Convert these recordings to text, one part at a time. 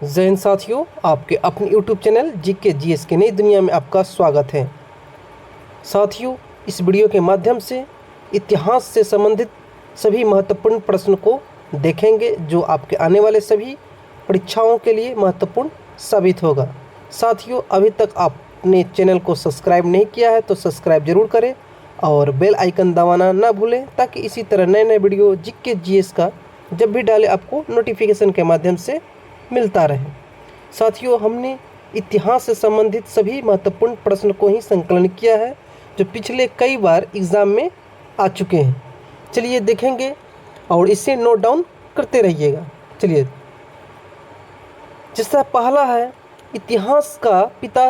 जय हिंद साथियों, आपके अपने YouTube चैनल जीके जीएस की नई दुनिया में आपका स्वागत है। साथियों, इस वीडियो के माध्यम से इतिहास से संबंधित सभी महत्वपूर्ण प्रश्न को देखेंगे जो आपके आने वाले सभी परीक्षाओं के लिए महत्वपूर्ण साबित होगा। साथियों, अभी तक आपने चैनल को सब्सक्राइब नहीं किया है तो सब्सक्राइब जरूर करें और बेल आइकन दबाना ना भूलें ताकि इसी तरह नए नए वीडियो जीके जीएस का जब भी डाले आपको नोटिफिकेशन के माध्यम से मिलता रहे। साथियों, हमने इतिहास से संबंधित सभी महत्वपूर्ण प्रश्न को ही संकलन किया है जो पिछले कई बार एग्ज़ाम में आ चुके हैं। चलिए देखेंगे और इसे नोट डाउन करते रहिएगा। चलिए, जिसका पहला है, इतिहास का पिता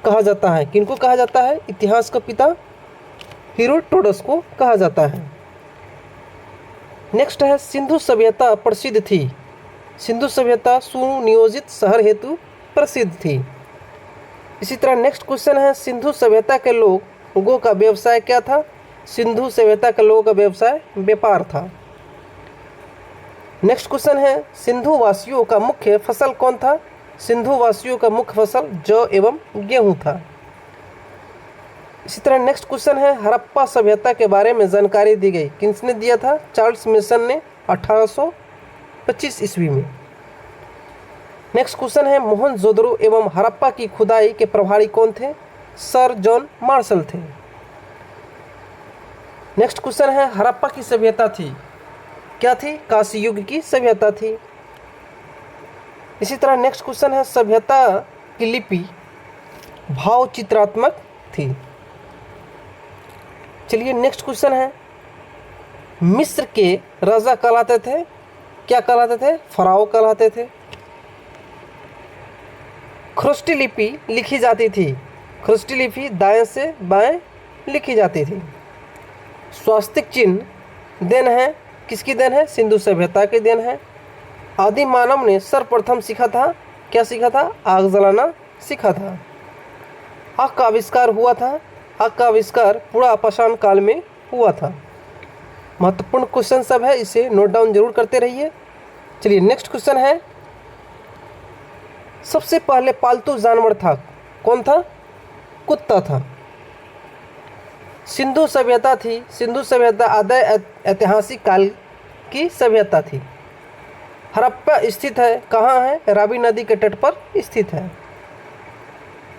कहा जाता है। किनको कहा जाता है? इतिहास का पिता हेरोडोटस को कहा जाता है। नेक्स्ट है, सिंधु सभ्यता प्रसिद्ध थी। सिंधु सभ्यता सुनियोजित शहर हेतु प्रसिद्ध थी। इसी तरह नेक्स्ट क्वेश्चन है, सिंधु सभ्यता के लोगों का व्यवसाय क्या था? सिंधु सभ्यता के लोगों का व्यवसाय व्यापार था। नेक्स्ट क्वेश्चन है, सिंधु वासियों का मुख्य फसल कौन था? सिंधु वासियों का मुख्य फसल जौ एवं गेहूं था। इसी तरह नेक्स्ट क्वेश्चन है, हड़प्पा सभ्यता के बारे में जानकारी दी गई। किसने दिया था? चार्ल्स मेसन ने 1825 ईस्वी में। नेक्स्ट क्वेश्चन है, मोहनजोदड़ो एवं हड़प्पा की खुदाई के प्रभारी कौन थे? सर जॉन मार्शल थे। नेक्स्ट क्वेश्चन है, हड़प्पा की सभ्यता थी क्या थी? कांस्य युग की सभ्यता थी। इसी तरह नेक्स्ट क्वेश्चन है, सभ्यता की लिपि भाव चित्रात्मक थी। चलिए नेक्स्ट क्वेश्चन है, मिस्र के राजा कहलाते थे क्या कहलाते थे? फराओ कहलाते थे। ख्रुष्टी लिपि लिखी जाती थी। ख्रुष्टी लिपि दाएं से बाएं लिखी जाती थी। स्वास्तिक चिन्ह देन है किसकी देन है? सिंधु सभ्यता की देन है। आदि मानव ने सर्वप्रथम सीखा था क्या सीखा था? आग जलाना सीखा था। आग का आविष्कार हुआ था। आग का आविष्कार पूरा पाषाण काल में हुआ था। महत्वपूर्ण क्वेश्चन सब है, इसे नोट डाउन जरूर करते रहिए। चलिए नेक्स्ट क्वेश्चन है, सबसे पहले पालतू जानवर था कौन था? कुत्ता था। सिंधु सभ्यता थी। सिंधु सभ्यता आदि ऐतिहासिक काल की सभ्यता थी। हड़प्पा स्थित है कहाँ है? रावी नदी के तट पर स्थित है।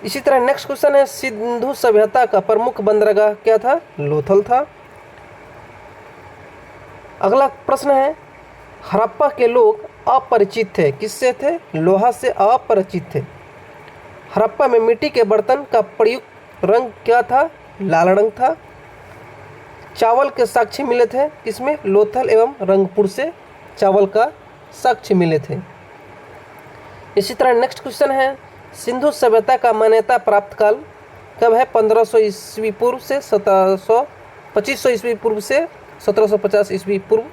इसी तरह नेक्स्ट क्वेश्चन है, सिंधु सभ्यता का प्रमुख बंदरगाह क्या था? लोथल था। अगला प्रश्न है, हड़प्पा के लोग अपरिचित थे। किससे थे? लोहा से अपरिचित थे। हड़प्पा में मिट्टी के बर्तन का प्रयुक्त रंग क्या था? लाल रंग था। चावल के साक्ष्य मिले थे किसमें? लोथल एवं रंगपुर से चावल का साक्ष्य मिले थे। इसी तरह नेक्स्ट क्वेश्चन है, सिंधु सभ्यता का मान्यता प्राप्त काल कब है? 1500 ईस्वी पूर्व से 2500 ईस्वी पूर्व से 1750 ईस्वी पूर्व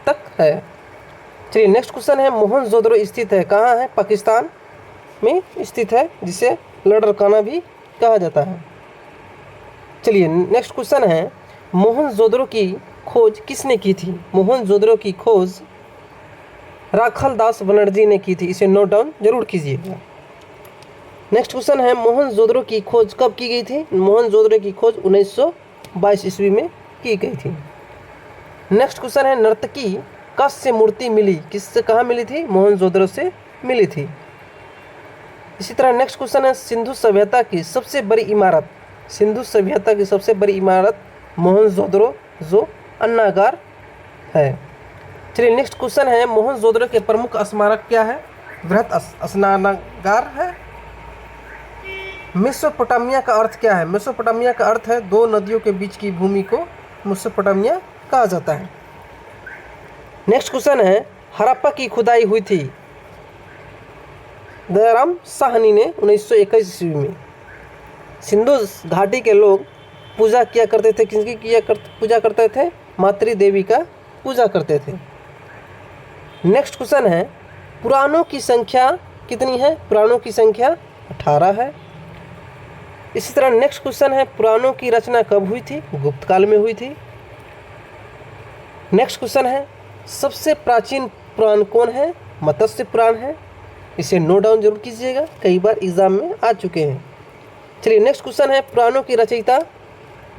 तक है। चलिए नेक्स्ट क्वेश्चन है, मोहनजोदड़ो स्थित है कहाँ है? पाकिस्तान में स्थित है, जिसे लड़रकाना भी कहा जाता है। चलिए नेक्स्ट क्वेश्चन है, मोहनजोदड़ो की खोज किसने की थी? मोहनजोदड़ो की खोज राखाल दास बनर्जी ने की थी। इसे नोट डाउन जरूर कीजिएगा। नेक्स्ट क्वेश्चन है, मोहनजोदड़ो की खोज कब की गई थी? मोहनजोदड़ो की खोज 1922 ईस्वी में की गई थी। नेक्स्ट क्वेश्चन है, नर्तकी कस से मूर्ति मिली? किससे कहाँ मिली थी? मोहनजोदड़ो से मिली थी। इसी तरह नेक्स्ट क्वेश्चन है, सिंधु सभ्यता की सबसे बड़ी इमारत? सिंधु सभ्यता की सबसे बड़ी इमारत मोहनजोदड़ो जो अन्नागार है। चलिए नेक्स्ट क्वेश्चन है, मोहनजोदड़ो के प्रमुख स्मारक क्या है? बृहत स्नानागार है। मेसोपोटामिया का अर्थ क्या है? मेसोपोटामिया का अर्थ है दो नदियों के बीच की भूमि को मेसोपोटामिया कहा जाता है। नेक्स्ट क्वेश्चन है, हड़प्पा की खुदाई हुई थी दयाराम साहनी ने 1921 ईस्वी में। सिंधु घाटी के लोग पूजा किया करते थे। किसकी पूजा करते थे? मातृ देवी का पूजा करते थे। नेक्स्ट क्वेश्चन है, पुराणों की संख्या कितनी है? पुराणों की संख्या 18 है। इसी तरह नेक्स्ट क्वेश्चन है, पुराणों की रचना कब हुई थी? गुप्त काल में हुई थी। नेक्स्ट क्वेश्चन है, सबसे प्राचीन पुराण कौन है? मत्स्य पुराण है। इसे नोट डाउन जरूर कीजिएगा, कई बार एग्जाम में आ चुके हैं। चलिए नेक्स्ट क्वेश्चन है, पुराणों की रचयिता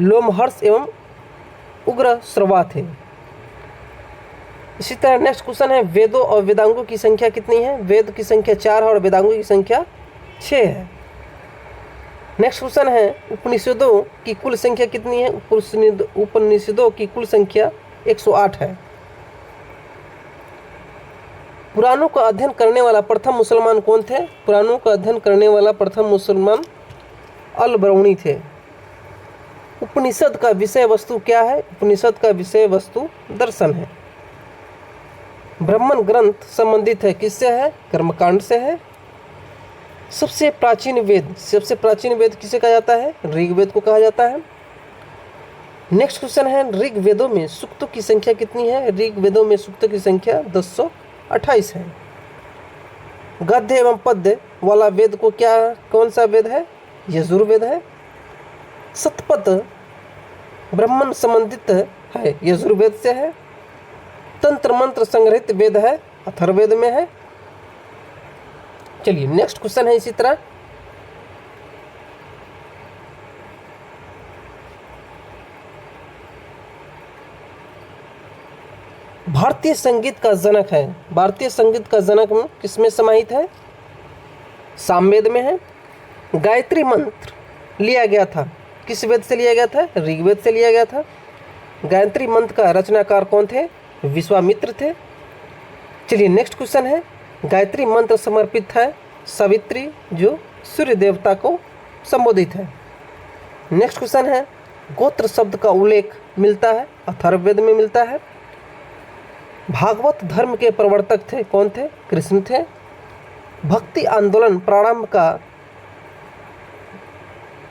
लोमहर्ष एवं उग्र श्रवा थे। इसी तरह नेक्स्ट क्वेश्चन है, वेदों और वेदांगों की संख्या कितनी है? वेद की संख्या 4 है और वेदांगों की संख्या 6 है। नेक्स्ट क्वेश्चन है, उपनिषदों की कुल संख्या कितनी है? उपनिषदों की कुल संख्या 108 है। पुराणों का अध्ययन करने वाला प्रथम मुसलमान कौन थे? पुराणों का अध्ययन करने वाला प्रथम मुसलमान अल-बरूनी थे। उपनिषद का विषय वस्तु क्या है? उपनिषद का विषय वस्तु दर्शन है। ब्राह्मण ग्रंथ संबंधित है किससे है? कर्मकांड से है। सबसे प्राचीन वेद किसे कहा जाता है? ऋग्वेद को कहा जाता है। नेक्स्ट क्वेश्चन है, ऋग्वेदों में सूक्तों की संख्या कितनी है? ऋग्वेदों में सूक्तों की संख्या 1028 है। गद्य एवं पद्य वाला वेद को कौन सा वेद है? यजुर्वेद है। शतपथ ब्राह्मण संबंधित है, यजुर्वेद से है। तंत्र मंत्र संग्रहित वेद है, अथर्ववेद में है। चलिए नेक्स्ट क्वेश्चन है इसी तरह, भारतीय संगीत का जनक है। भारतीय संगीत का जनक किसमें समाहित है? सामवेद में है। गायत्री मंत्र लिया गया था, किस वेद से लिया गया था? ऋग्वेद से लिया गया था। गायत्री मंत्र का रचनाकार कौन थे? विश्वामित्र थे। चलिए नेक्स्ट क्वेश्चन है, गायत्री मंत्र समर्पित है सावित्री, जो सूर्य देवता को संबोधित है। नेक्स्ट क्वेश्चन है, गोत्र शब्द का उल्लेख मिलता है अथर्ववेद में मिलता है। भागवत धर्म के प्रवर्तक थे कौन थे? कृष्ण थे। भक्ति आंदोलन प्रारंभ का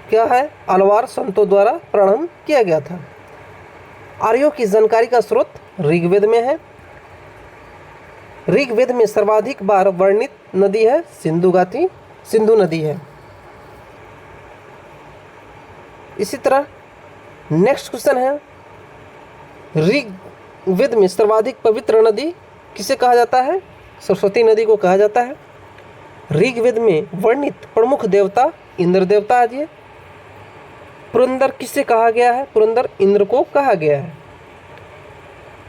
क्या है? अलवार संतों द्वारा प्रारंभ किया गया था। आर्यों की जानकारी का स्रोत ऋग्वेद में है। ऋग्वेद में सर्वाधिक बार वर्णित नदी है सिंधु नदी है। इसी तरह नेक्स्ट क्वेश्चन है, ऋग्वेद में सर्वाधिक पवित्र नदी किसे कहा जाता है? सरस्वती नदी को कहा जाता है। ऋग्वेद में वर्णित प्रमुख देवता इंद्र देवता आदि है। पुरंदर किसे कहा गया है? पुरंदर इंद्र को कहा गया है।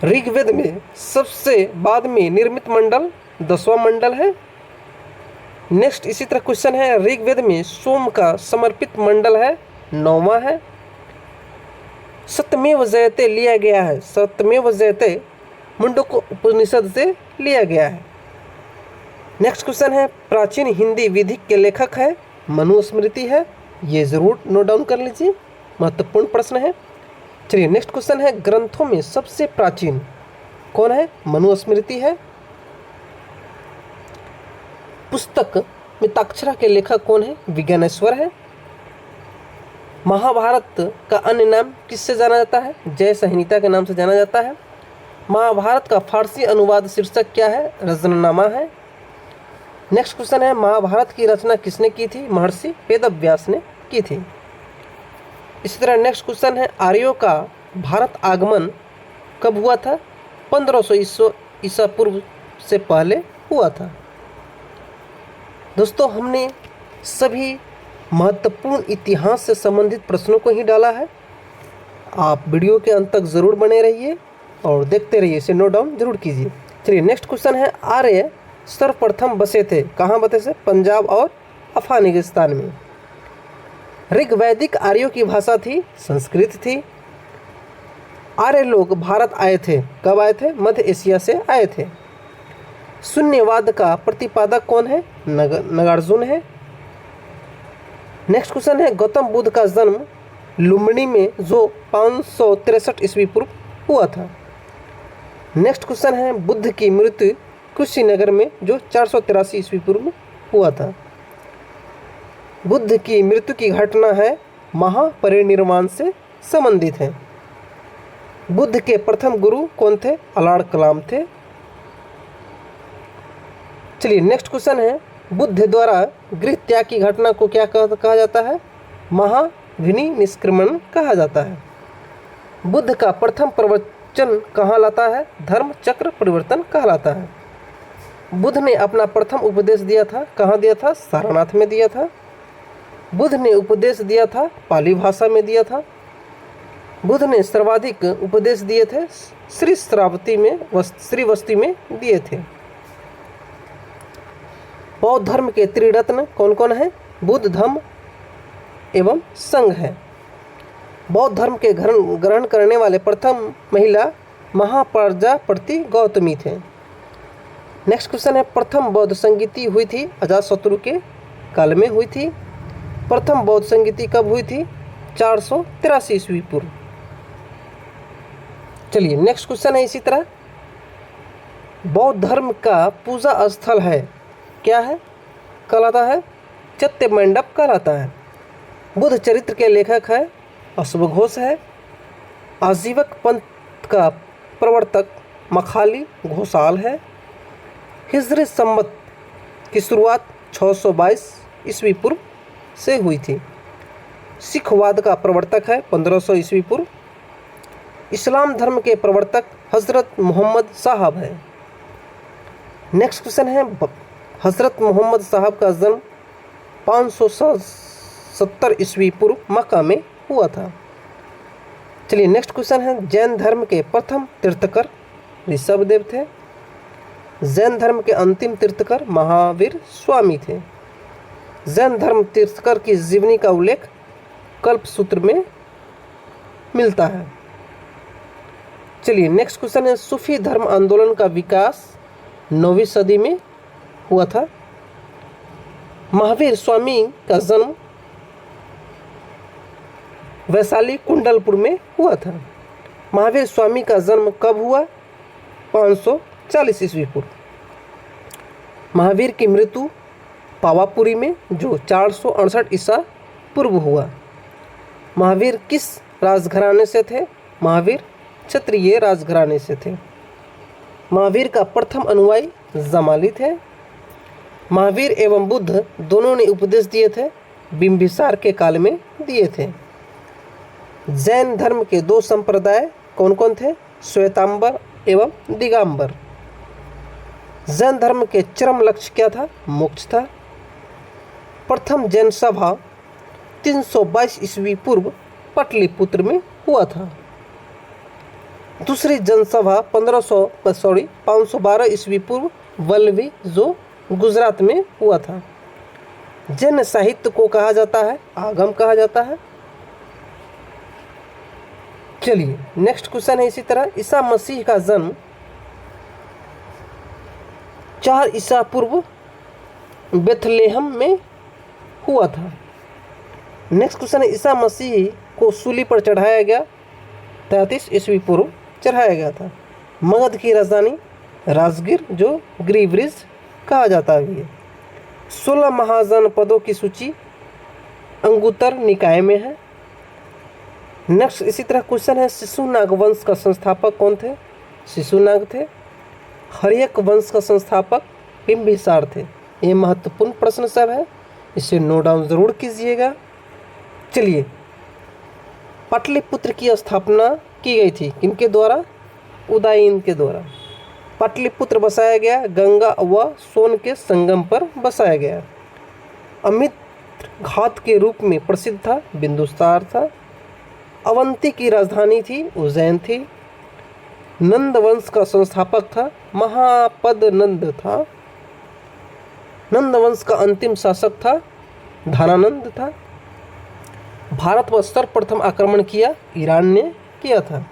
ऋग्वेद में सबसे बाद में निर्मित मंडल 10वां मंडल है। नेक्स्ट इसी तरह क्वेश्चन है, ऋग्वेद में सोम का समर्पित मंडल है 9वां है। सत्यमेव जयते लिया गया है, सत्यमेव जयते मुंडको उपनिषद से लिया गया है। नेक्स्ट क्वेश्चन है, प्राचीन हिंदी विधि के लेखक है मनुस्मृति है। ये जरूर नोट डाउन कर लीजिए, महत्वपूर्ण प्रश्न है। चलिए नेक्स्ट क्वेश्चन है, ग्रंथों में सबसे प्राचीन कौन है? मनुस्मृति है। पुस्तक मिताक्षरा के लेखक कौन है? विज्ञानेश्वर है। महाभारत का अन्य नाम किससे जाना जाता है? जय संहिता के नाम से जाना जाता है। महाभारत का फारसी अनुवाद शीर्षक क्या है? रजननामा है। नेक्स्ट क्वेश्चन है, महाभारत की रचना किसने की थी? महर्षि वेदव्यास ने की थी। इसी तरह नेक्स्ट क्वेश्चन है, आर्यों का भारत आगमन कब हुआ था? 1500 ईसा पूर्व से पहले हुआ था। दोस्तों हमने सभी महत्वपूर्ण इतिहास से संबंधित प्रश्नों को ही डाला है। आप वीडियो के अंत तक ज़रूर बने रहिए और देखते रहिए, इसे नोट डाउन जरूर कीजिए। चलिए नेक्स्ट क्वेश्चन है, आर्य सर्वप्रथम बसे थे कहाँ? बसे थे पंजाब और अफगानिस्तान में। ऋग्वैदिक आर्यों की भाषा थी संस्कृत थी। आर्य लोग भारत आए थे, कब आए थे? मध्य एशिया से आए थे। शून्यवाद का प्रतिपादक कौन है? नागार्जुन है। नेक्स्ट क्वेश्चन है, गौतम बुद्ध का जन्म लुम्बिनी में जो 563 ईस्वी पूर्व हुआ था। नेक्स्ट क्वेश्चन है, बुद्ध की मृत्यु कुशीनगर में जो 483 ईस्वी पूर्व में हुआ था। बुद्ध की मृत्यु की घटना है महापरिनिर्वाण से संबंधित है। बुद्ध के प्रथम गुरु कौन थे? अलाड़ कलाम थे। चलिए नेक्स्ट क्वेश्चन है, बुद्ध द्वारा गृह त्याग की घटना को क्या कहा जाता है? महाविनिष्क्रमण कहा जाता है। बुद्ध का प्रथम प्रवचन कहाँ लाता है? धर्म चक्र परिवर्तन कहलाता है। बुद्ध ने अपना प्रथम उपदेश दिया था, कहाँ दिया था? सारनाथ में दिया था। बुद्ध ने उपदेश दिया था, पाली भाषा में दिया था। बुद्ध ने सर्वाधिक उपदेश दिए थे, श्रीवस्ती में दिए थे। बौद्ध धर्म के त्रिरत्न कौन कौन है? बुद्ध, धम्म एवं संघ है। बौद्ध धर्म के ग्रहण करने वाले प्रथम महिला महाप्रजापति गौतमी थे। नेक्स्ट क्वेश्चन है, प्रथम बौद्ध संगीति हुई थी अजातशत्रु के काल में हुई थी। प्रथम बौद्ध संगीति कब हुई थी? 483 ईस्वी पूर्व। चलिए नेक्स्ट क्वेश्चन है इसी तरह, बौद्ध धर्म का पूजा स्थल है, क्या है? कहलाता है चैत्य मंडप कहलाता है। बुद्ध चरित्र के लेखक है अशुभ घोष है। आजीवक पंथ का प्रवर्तक मखाली घोषाल है। हिजरी संवत की शुरुआत 622 ईस्वी पूर्व से हुई थी। सिखवाद का प्रवर्तक है 1500 ईस्वी पूर्व। इस्लाम धर्म के प्रवर्तक हज़रत मोहम्मद साहब है। नेक्स्ट क्वेश्चन है, हज़रत मोहम्मद साहब का जन्म 570 ईस्वी पूर्व मक्का में हुआ था। चलिए नेक्स्ट क्वेश्चन है, जैन धर्म के प्रथम तीर्थकर ऋषभदेव थे। जैन धर्म के अंतिम तीर्थकर महावीर स्वामी थे। जैन धर्म तीर्थकर की जीवनी का उल्लेख कल्पसूत्र में मिलता है। चलिए नेक्स्ट क्वेश्चन है, सूफी धर्म आंदोलन का विकास 9वीं सदी में हुआ था। महावीर स्वामी का जन्म वैशाली कुंडलपुर में हुआ था। महावीर स्वामी का जन्म कब हुआ? 540 ईस्वी पूर्व। महावीर की मृत्यु पावापुरी में जो 468 ईसा पूर्व हुआ। महावीर किस राजघराने से थे? महावीर क्षत्रिय राजघराने से थे। महावीर का प्रथम अनुयायी जमाली थे। महावीर एवं बुद्ध दोनों ने उपदेश दिए थे, बिंबिसार के काल में दिए थे। जैन धर्म के दो संप्रदाय कौन कौन थे? श्वेतांबर एवं दिगंबर। जैन धर्म के चरम लक्ष्य क्या था? मोक्ष था। प्रथम जैन सभा 322 ईस्वी पूर्व पाटलिपुत्र में हुआ था। दूसरी जनसभा 512 ईस्वी पूर्व वल्लभी जो गुजरात में हुआ था। जैन साहित्य को कहा जाता है आगम कहा जाता है। चलिए नेक्स्ट क्वेश्चन है इसी तरह, ईसा मसीह का जन्म 4 ईसा पूर्व बेथलेहम में हुआ था। नेक्स्ट क्वेश्चन है, ईसा मसीह को सूली पर चढ़ाया गया 33 ईस्वी पूर्व चढ़ाया गया था। मगध की राजधानी राजगीर जो गिरिब्रिज कहा जाता है। 16 महाजनपदों की सूची अंगुत्तर निकाय में है। नेक्स्ट इसी तरह क्वेश्चन है, शिशुनाग वंश का संस्थापक कौन थे? शिशुनाग थे। हर्यक वंश का संस्थापक बिंबिसार थे। ये महत्वपूर्ण प्रश्न सब है, इसे नोट डाउन जरूर कीजिएगा। चलिए, पाटलिपुत्र की स्थापना की गई थी किनके द्वारा? उदयन के द्वारा। पाटलिपुत्र बसाया गया गंगा व सोन के संगम पर बसाया गया। अमित घात के रूप में प्रसिद्ध था, बिंदुसार था। अवंती की राजधानी थी, उज्जैन थी। नंद वंश का संस्थापक था, महापद नंद था। नंद वंश का अंतिम शासक था, धनानंद था। भारत पर सर्वप्रथम आक्रमण किया ईरान ने किया था।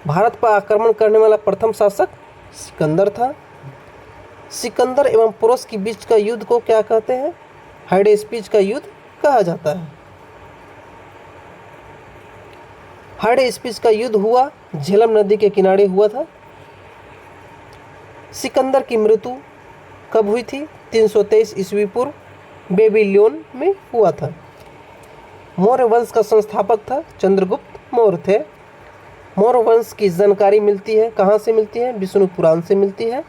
भारत पर आक्रमण करने वाला प्रथम शासक सिकंदर था। सिकंदर एवं पोरस के बीच का युद्ध को क्या कहते हैं? हाइडेस्पीच का युद्ध कहा जाता है। हाइडेस्पीच का युद्ध हुआ झेलम नदी के किनारे हुआ था। सिकंदर की मृत्यु कब हुई थी? 323 ईस्वी पूर्व बेबीलोन में हुआ था। मौर्य वंश का संस्थापक था चंद्रगुप्त मौर्य थे। मौर्य वंश की जानकारी मिलती है, कहाँ से मिलती है? विष्णु पुराण से मिलती है।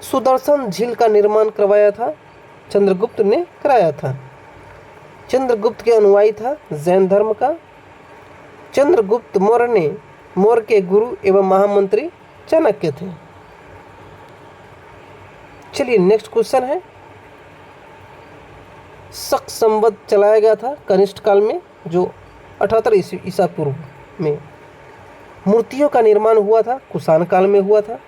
सुदर्शन झील का निर्माण करवाया था चंद्रगुप्त ने कराया था। चंद्रगुप्त के अनुयायी था जैन धर्म का। चंद्रगुप्त मौर्य ने मौर्य के गुरु एवं महामंत्री चाणक्य थे। चलिए नेक्स्ट क्वेश्चन है, शक संवत चलाया गया था कनिष्ठ काल में, जो 78 ईसा पूर्व में। मूर्तियों का निर्माण हुआ था कुषाण काल में हुआ था।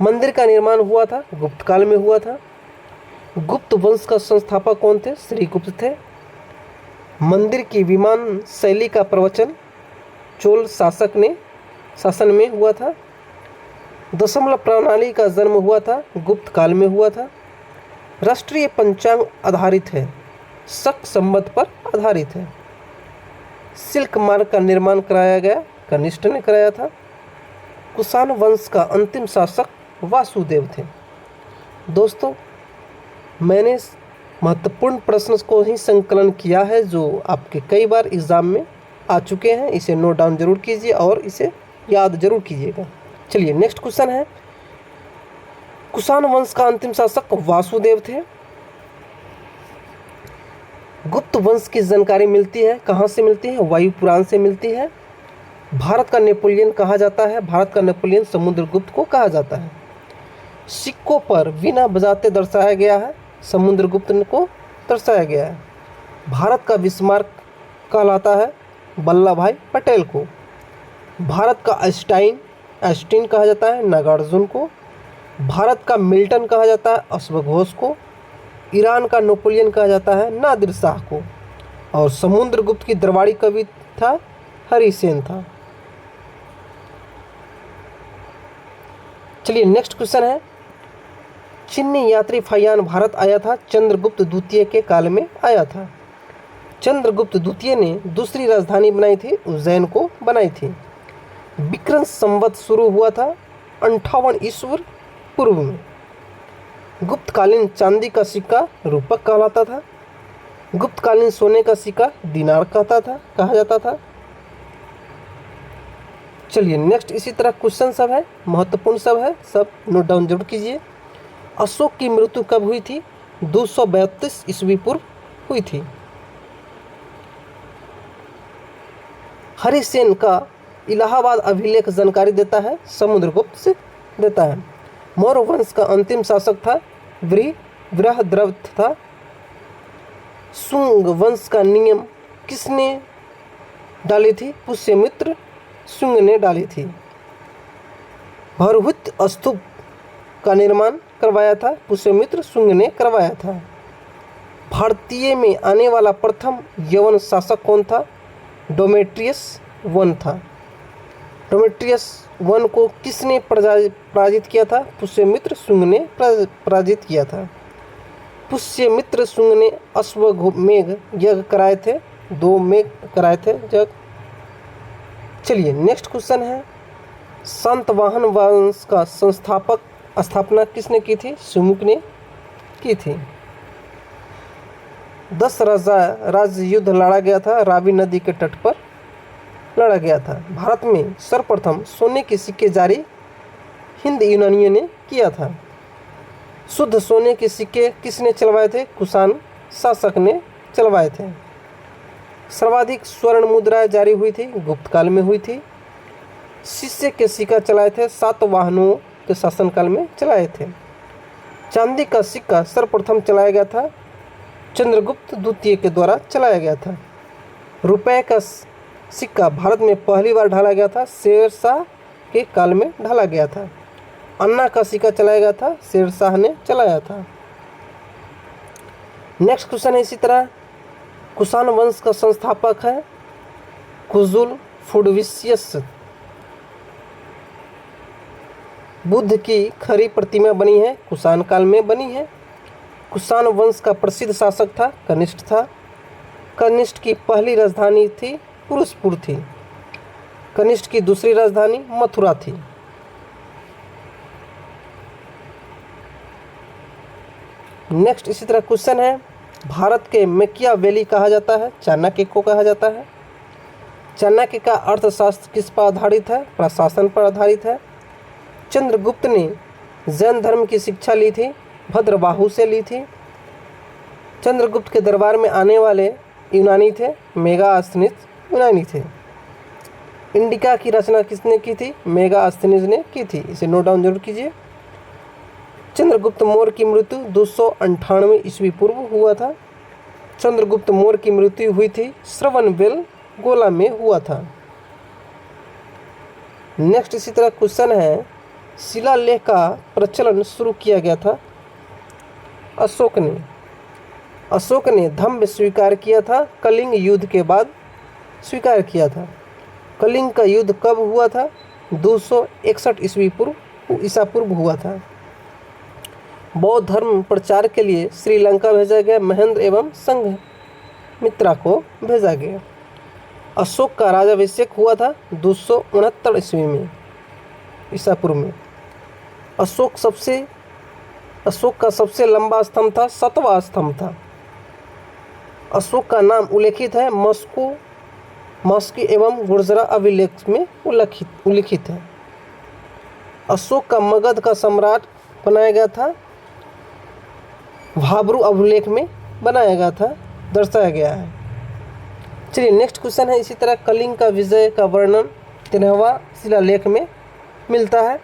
मंदिर का निर्माण हुआ था गुप्त काल में हुआ था। गुप्त वंश का संस्थापक कौन थे? श्रीगुप्त थे। मंदिर की विमान शैली का प्रवचन चोल शासन में हुआ था। दशमलव प्रणाली का जन्म हुआ था गुप्त काल में हुआ था। राष्ट्रीय पंचांग आधारित है, शक संवत पर आधारित है। सिल्क मार्ग का निर्माण कराया गया कनिष्ठ ने कराया था। कुषाण वंश का अंतिम शासक वासुदेव थे। दोस्तों, मैंने महत्वपूर्ण प्रश्न को ही संकलन किया है जो आपके कई बार एग्जाम में आ चुके हैं। इसे नोट डाउन जरूर कीजिए और इसे याद जरूर कीजिएगा। चलिए नेक्स्ट क्वेश्चन है, कुषाण वंश का अंतिम शासक वासुदेव थे। गुप्त वंश की जानकारी मिलती है, कहाँ से मिलती है? वायु पुराण से मिलती है। भारत का नेपोलियन कहा जाता है, भारत का नेपोलियन समुद्रगुप्त को कहा जाता है। सिक्कों पर वीणा बजाते दर्शाया गया है, समुद्रगुप्त को दर्शाया गया है। भारत का बिस्मार्क कहलाता है वल्लभ भाई पटेल को। भारत का आइंस्टीन कहा जाता है नागार्जुन को। भारत का मिल्टन कहा जाता है अश्वघोष को। ईरान का नेपोलियन कहा जाता है नादिर शाह को। और समुद्रगुप्त की दरबारी कवि था हरिसेन था। चलिए नेक्स्ट क्वेश्चन है, चीनी यात्री फाहियान भारत आया था चंद्रगुप्त द्वितीय के काल में आया था। चंद्रगुप्त द्वितीय ने दूसरी राजधानी बनाई थी, उज्जैन को बनाई थी। विक्रम संवत शुरू हुआ था 58 ईस्वी पूर्व में। गुप्तकालीन चांदी का सिक्का रूपक कहलाता था। गुप्तकालीन सोने का सिक्का दिनार कहा जाता था। चलिए नेक्स्ट इसी तरह क्वेश्चन सब है, महत्वपूर्ण सब है, सब नोट डाउन जरूर कीजिए। अशोक की मृत्यु कब हुई थी? 232 ईस्वी पूर्व हुई थी। हरिसेन का इलाहाबाद अभिलेख जानकारी देता है, समुद्रगुप्त से देता है। मौर्य वंश का अंतिम शासक था बृहद्रथ था। शुंग वंश का नियम किसने डाली थी? पुष्यमित्र शुंग ने डाली थी। भरहुत स्तूप का निर्माण करवाया था, पुष्यमित्र शुंग ने करवाया था। भारतीय में आने वाला प्रथम यवन शासक कौन था? डोमेट्रियस वन था। डोमेट्रियस वन को किसने पराजित किया था? पुष्यमित्र शुंग ने पराजित किया था। पुष्यमित्र शुंग ने अश्वमेघ यज्ञ कराए थे, 2 मेघ कराए थे यज्ञ। चलिए नेक्स्ट क्वेश्चन है, सातवाहन वंश का स्थापना किसने की थी? सुमुख ने की थी। 10 राज्य युद्ध लड़ा गया था, रावी नदी के तट पर लड़ा गया था। भारत में सर्वप्रथम सोने के सिक्के जारी हिंद यूनानियों ने किया था। शुद्ध सोने के सिक्के किसने चलवाए थे? कुषाण शासक ने चलवाए थे। सर्वाधिक स्वर्ण मुद्राएं जारी हुई थी, गुप्त काल में हुई थी। शीशे के सिक्का चलाए थे सातवाहनों के शासनकाल में चलाए थे। चांदी का सिक्का सर्वप्रथम चलाया गया था, चंद्रगुप्त द्वितीय के द्वारा चलाया गया था। रुपए का सिक्का भारत में पहली बार ढाला गया था, शेरशाह के काल में ढाला गया था। अन्ना का सिक्का चलाया गया था, शेरशाह ने चलाया था। नेक्स्ट क्वेश्चन है इसी तरह, कुषाण वंश का संस्थापक है कुजुल फुडविसियस। बुद्ध की खरी प्रतिमा बनी है, कुषाण काल में बनी है। कुषाण वंश का प्रसिद्ध शासक था कनिष्ठ था। कनिष्ठ की पहली राजधानी थी पुरुषपुर थी। कनिष्ठ की दूसरी राजधानी मथुरा थी। नेक्स्ट इसी तरह क्वेश्चन है, भारत के मैकियावेली कहा जाता है, चाणक्य को कहा जाता है। चाणक्य का अर्थशास्त्र किस पर आधारित है? प्रशासन पर आधारित है। चंद्रगुप्त ने जैन धर्म की शिक्षा ली थी, भद्रबाहु से ली थी। चंद्रगुप्त के दरबार में आने वाले यूनानी थे, मेगास्थनीज यूनानी थे। इंडिका की रचना किसने की थी? मेगास्थनीज ने की थी। इसे नोट डाउन जरूर कीजिए। चंद्रगुप्त मौर्य की मृत्यु 298 ईस्वी पूर्व हुआ था। चंद्रगुप्त मौर्य की मृत्यु हुई थी श्रवणबेलगोला में हुआ था। नेक्स्ट इसी तरह क्वेश्चन है, शिलालेख का प्रचलन शुरू किया गया था अशोक ने। अशोक ने धम्म स्वीकार किया था, कलिंग युद्ध के बाद स्वीकार किया था। कलिंग का युद्ध कब हुआ था? 261 ईसा पूर्व हुआ था। बौद्ध धर्म प्रचार के लिए श्रीलंका भेजा गया, महेंद्र एवं संघमित्रा को भेजा गया। अशोक का राजाभिषेक हुआ था 269 ईस्वी में, ईसा पूर्व में। अशोक का सबसे लंबा स्तंभ था, 7वां स्तंभ था। अशोक का नाम उल्लेखित है मस्की एवं गुर्जरा अभिलेख में उल्लिखित है। अशोक का मगध का सम्राट बनाया गया था, भाब्रू अभिलेख में बनाया गया था, दर्शाया गया है। चलिए नेक्स्ट क्वेश्चन है इसी तरह, कलिंग का विजय का वर्णन 13वां शिलालेख में मिलता है।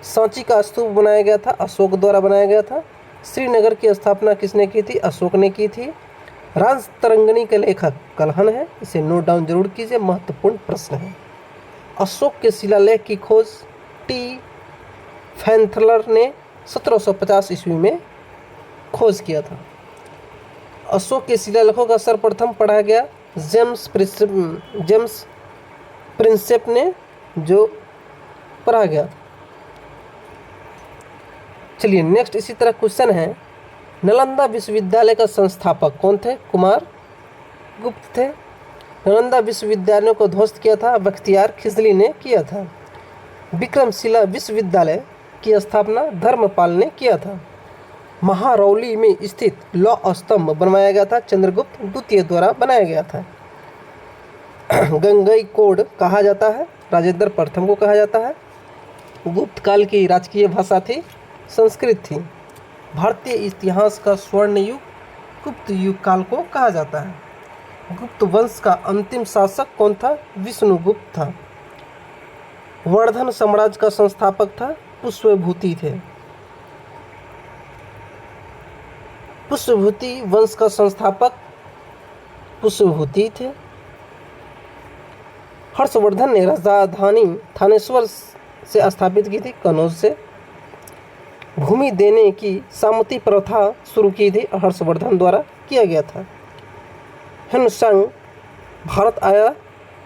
सांची का स्तूप बनाया गया था, अशोक द्वारा बनाया गया था। श्रीनगर की स्थापना किसने की थी? अशोक ने की थी। राजतरंगिणी के लेखक कल्हण है, इसे नोट डाउन जरूर कीजिए, महत्वपूर्ण प्रश्न है। अशोक के शिलालेख की खोज टी फैंथलर ने 1750 ईस्वी में खोज किया था। अशोक के शिलालेखों का सर्वप्रथम पढ़ा गया जेम्स प्रिंसेप ने, जो पढ़ा गया था। चलिए नेक्स्ट इसी तरह क्वेश्चन है, नालंदा विश्वविद्यालय का संस्थापक कौन थे? कुमार गुप्त थे। नालंदा विश्वविद्यालय को ध्वस्त किया था बख्तियार खिजली ने किया था। विक्रमशिला विश्वविद्यालय की स्थापना धर्मपाल ने किया था। महारौली में स्थित लौह स्तंभ बनवाया गया था, चंद्रगुप्त द्वितीय द्वारा बनाया गया था। गंगईकोंड कहा जाता है, राजेंद्र प्रथम को कहा जाता है। गुप्त काल की राजकीय भाषा थी संस्कृत थी। भारतीय इतिहास का स्वर्ण युग गुप्त युग काल को कहा जाता है। गुप्त वंश का अंतिम शासक कौन था? विष्णुगुप्त था। वर्धन साम्राज्य का संस्थापक था पुष्यभूति थे। पुष्यभूति वंश का संस्थापक पुष्यभूति थे। हर्षवर्धन ने राजधानी थानेश्वर से स्थापित की थी, कनौज से। भूमि देने की सामंती प्रथा शुरू की थी, हर्षवर्धन द्वारा किया गया था। ह्वेनसांग भारत आया,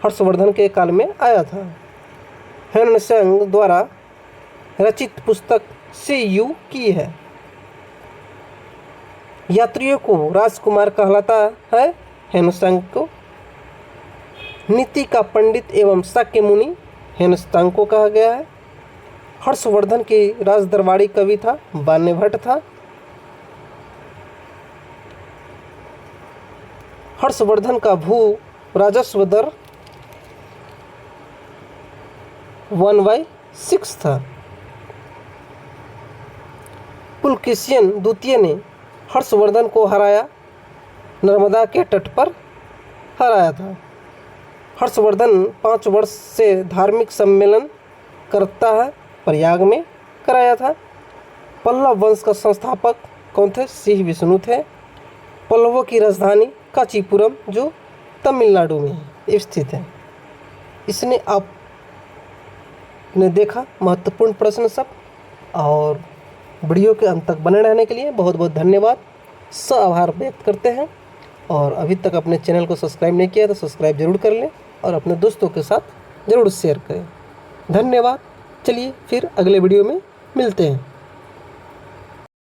हर्षवर्धन के काल में आया था। ह्वेनसांग द्वारा रचित पुस्तक सीयू की है। यात्रियों को राजकुमार कहलाता है ह्वेनसांग को। नीति का पंडित एवं शाक्य मुनि ह्वेनसांग को कहा गया है। हर्षवर्धन की राजदरबारी कवि था, वाण्यभट्ट था। हर्षवर्धन का भू राजस्व दर 1/6 था। पुलकेशियन द्वितीय ने हर्षवर्धन को हराया, नर्मदा के तट पर हराया था। हर्षवर्धन 5 वर्ष से धार्मिक सम्मेलन करता है, प्रयाग में कराया था। पल्लव वंश का संस्थापक कौन थे? सिंह विष्णु थे। पल्लवों की राजधानी कांचीपुरम, जो तमिलनाडु में स्थित है। इसने आपने देखा महत्वपूर्ण प्रश्न सब, और वीडियो के अंत तक बने रहने के लिए बहुत बहुत धन्यवाद। आभार व्यक्त करते हैं, और अभी तक अपने चैनल को सब्सक्राइब नहीं किया तो सब्सक्राइब जरूर कर लें और अपने दोस्तों के साथ ज़रूर शेयर करें। धन्यवाद। चलिए फिर अगले वीडियो में मिलते हैं।